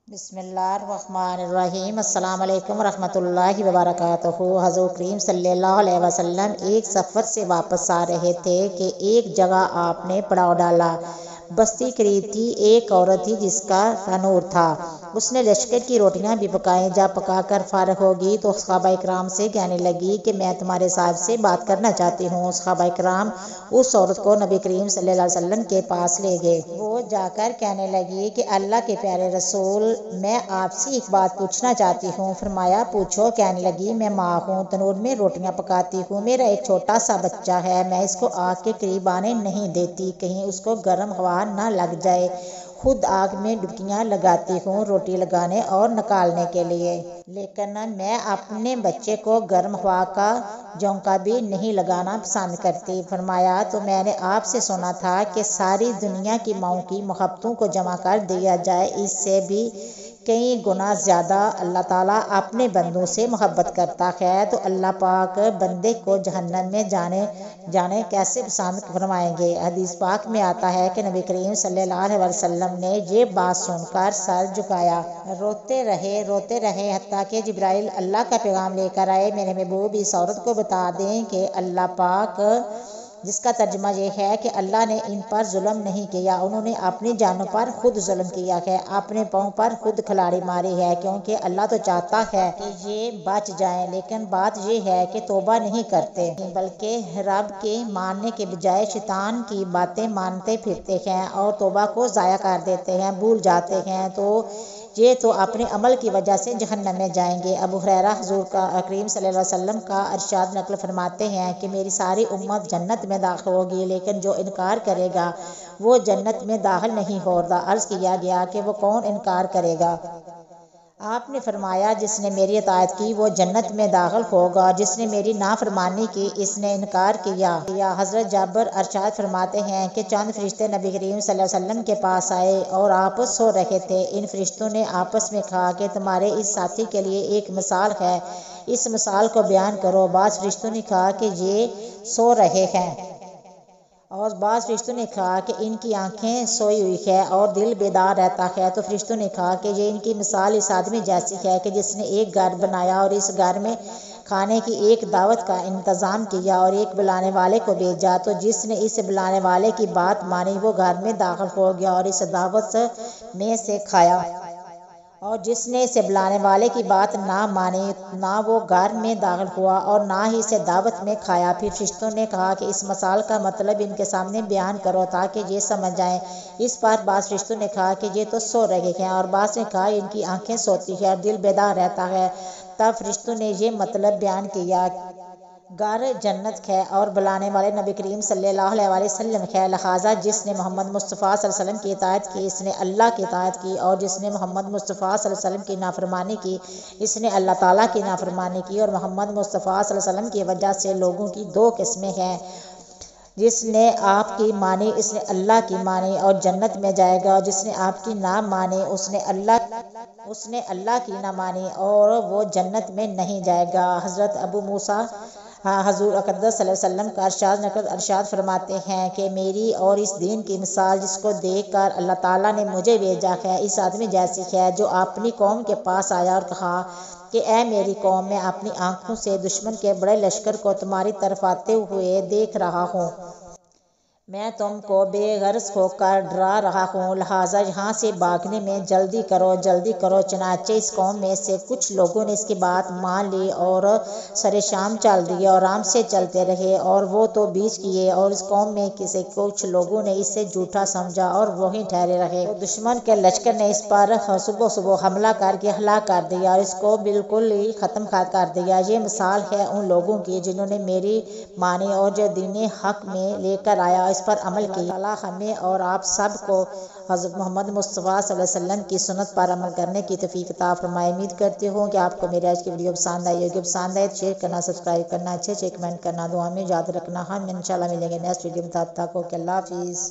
بسم اللہ الرحمن الرحیم۔ السلام علیکم ورحمۃ اللہ وبرکاتہ۔ حضور کریم صلی اللہ علیہ وسلم ایک سفر سے واپس آ رہے تھے کہ ایک جگہ آپ نے پڑاؤ ڈالا۔ بستی قریب تھی، ایک عورت تھی جس کا تنور تھا۔ اس نے لشکر کی روٹیاں بھی پکائیں۔ جب پکا کر فارغ ہوگی تو صحابہ اکرام سے کہنے لگی کہ میں تمہارے صاحب سے بات کرنا چاہتی ہوں۔ صحابہ اکرام اس عورت کو نبی کریم صلی اللہ علیہ وسلم کے پاس لے گئے۔ وہ جا کر کہنے لگی کہ اللہ کے پیارے رسول، میں آپ سے ایک بات پوچھنا چاہتی ہوں۔ فرمایا پوچھو۔ کہنے لگی میں ماں ہوں، تنور میں روٹیاں پکاتی ہوں، میرا ایک چھوٹا سا بچہ ہے، میں اس کو آگ کے قریب آنے نہیں دیتی، کہیں اس کو گرم ہوا نہ لگ جائے۔ خود آگ میں ڈبکیاں لگاتی ہوں روٹی لگانے اور نکالنے کے لیے، لیکن میں اپنے بچے کو گرم ہوا کا جھونکا بھی نہیں لگانا پسند کرتی۔ فرمایا تو میں نے آپ سے سنا تھا کہ ساری دنیا کی ماؤں کی محبتوں کو جمع کر دیا جائے، اس سے بھی کئی گنا زیادہ اللہ تعالیٰ اپنے بندوں سے محبت کرتا ہے، تو اللہ پاک بندے کو جہنم میں جانے کیسے پسند فرمائیں گے۔ حدیث پاک میں آتا ہے کہ نبی کریم صلی اللہ علیہ وسلم نے یہ بات سن کر سر جھکایا، روتے رہے حتیٰ کہ جبرائیل اللہ کا پیغام لے کر آئے، میرے محبوب اس عورت کو بتا دیں کہ اللہ پاک، جس کا ترجمہ یہ ہے کہ اللہ نے ان پر ظلم نہیں کیا، انہوں نے اپنی جانوں پر خود ظلم کیا ہے، اپنے پاؤں پر خود کھلاڑی ماری ہے، کیونکہ اللہ تو چاہتا ہے کہ یہ بچ جائیں، لیکن بات یہ ہے کہ توبہ نہیں کرتے، بلکہ رب کے ماننے کے بجائے شیطان کی باتیں مانتے پھرتے ہیں اور توبہ کو ضائع کر دیتے ہیں، بھول جاتے ہیں، تو یہ تو اپنے عمل کی وجہ سے جہنم میں جائیں گے۔ ابو ہریرہ حضور کریم صلی اللہ علیہ وسلم کا ارشاد نقل فرماتے ہیں کہ میری ساری امت جنت میں داخل ہوگی، لیکن جو انکار کرے گا وہ جنت میں داخل نہیں ہوگا۔ عرض کیا گیا کہ وہ کون انکار کرے گا؟ آپ نے فرمایا جس نے میری اطاعت کی وہ جنت میں داخل ہوگا، جس نے میری نافرمانی کی اس نے انکار کیا۔ حضرت جابر ارشاد فرماتے ہیں کہ چند فرشتے نبی کریم صلی اللہ علیہ وسلم کے پاس آئے اور آپ سو رہے تھے۔ ان فرشتوں نے آپس میں کہا کہ تمہارے اس ساتھی کے لیے ایک مثال ہے، اس مثال کو بیان کرو۔ بعض فرشتوں نے کہا کہ یہ سو رہے ہیں، اور بعض فرشتوں نے کہا کہ ان کی آنکھیں سوئی ہوئی ہے اور دل بیدار رہتا ہے۔ تو فرشتوں نے کہا کہ یہ ان کی مثال اس آدمی جیسی ہے کہ جس نے ایک گھر بنایا اور اس گھر میں کھانے کی ایک دعوت کا انتظام کیا اور ایک بلانے والے کو بھیجا، تو جس نے اس بلانے والے کی بات مانی وہ گھر میں داخل ہو گیا اور اس دعوت میں سے کھایا، اور جس نے اسے بلانے والے کی بات نہ مانی نہ وہ گھر میں داخل ہوا اور نہ ہی اسے دعوت میں کھایا۔ پھر فرشتوں نے کہا کہ اس مثال کا مطلب ان کے سامنے بیان کرو تاکہ یہ سمجھ جائیں۔ اس پر بعض فرشتوں نے کہا کہ یہ تو سو رہے ہیں، اور بعض نے کہا ان کی آنکھیں سوتی ہیں اور دل بیدار رہتا ہے۔ تب فرشتوں نے یہ مطلب بیان کیا، گھر جنت ہے اور بلانے والے نبی کریم صلی اللہ علیہ وسلم ہے، لہٰذا جس نے محمد مصطفیٰ صلی اللہ علیہ وسلم کی اطاعت کی اس نے اللہ کی اطاعت کی، اور جس نے محمد مصطفیٰ صلی اللہ علیہ وسلم کی نافرمانی کی اس نے اللہ تعالیٰ کی نافرمانی کی۔ اور محمد مصطفیٰ صلی اللہ علیہ وسلم کی وجہ سے لوگوں کی دو قسمیں ہیں، جس نے آپ کی مانی اس نے اللہ کی مانی اور جنت میں جائے گا، اور جس نے آپ کی نہ مانی اس نے اللہ کی نہ مانی اور وہ جنت میں نہیں جائے گا۔ حضرت ابو موسیٰ حضور اقدس صلی اللہ علیہ وسلم کا ارشاد فرماتے ہیں کہ میری اور اس دین کی مثال جس کو دیکھ کر اللہ تعالیٰ نے مجھے بھیجا ہے اس آدمی جیسی ہے جو اپنی قوم کے پاس آیا اور کہا کہ اے میری قوم، میں اپنی آنکھوں سے دشمن کے بڑے لشکر کو تمہاری طرف آتے ہوئے دیکھ رہا ہوں، میں تم کو بے غرض ہو کر ڈرا رہا ہوں، لہٰذا یہاں سے بھاگنے میں جلدی کرو۔ چنانچہ اس قوم میں سے کچھ لوگوں نے اس کی بات مان لی اور سر شام چل دیے اور آرام سے چلتے رہے، اور وہ تو بیچ کیے، اور اس قوم میں سے کچھ لوگوں نے اسے جھوٹا سمجھا اور وہیں ٹھہرے رہے۔ تو دشمن کے لشکر نے اس پر صبح حملہ کر کے ہلاک کر دیا اور اس کو بالکل ہی ختم کر دیا۔ یہ مثال ہے ان لوگوں کی جنہوں نے میری مانی اور جو دین حق میں لے کر آیا اس پر عمل کیا۔ اللہ تعالیٰ ہمیں اور آپ سب کو حضرت محمد مصطفیٰ صلی اللہ علیہ وسلم کی سنت پر عمل کرنے کی توفیق عطا فرمائے۔ امید کرتی ہوں کہ آپ کو میری آج کی ویڈیو پسند آئی ہوگی۔ پسند آئے تو شیئر کرنا، سبسکرائب کرنا، اچھے کمنٹ کرنا، دعا میں یاد رکھنا۔ ہم انشاءاللہ ملیں گے نیکسٹ ویڈیو میں، تب تک اوکے، اللہ حافظ۔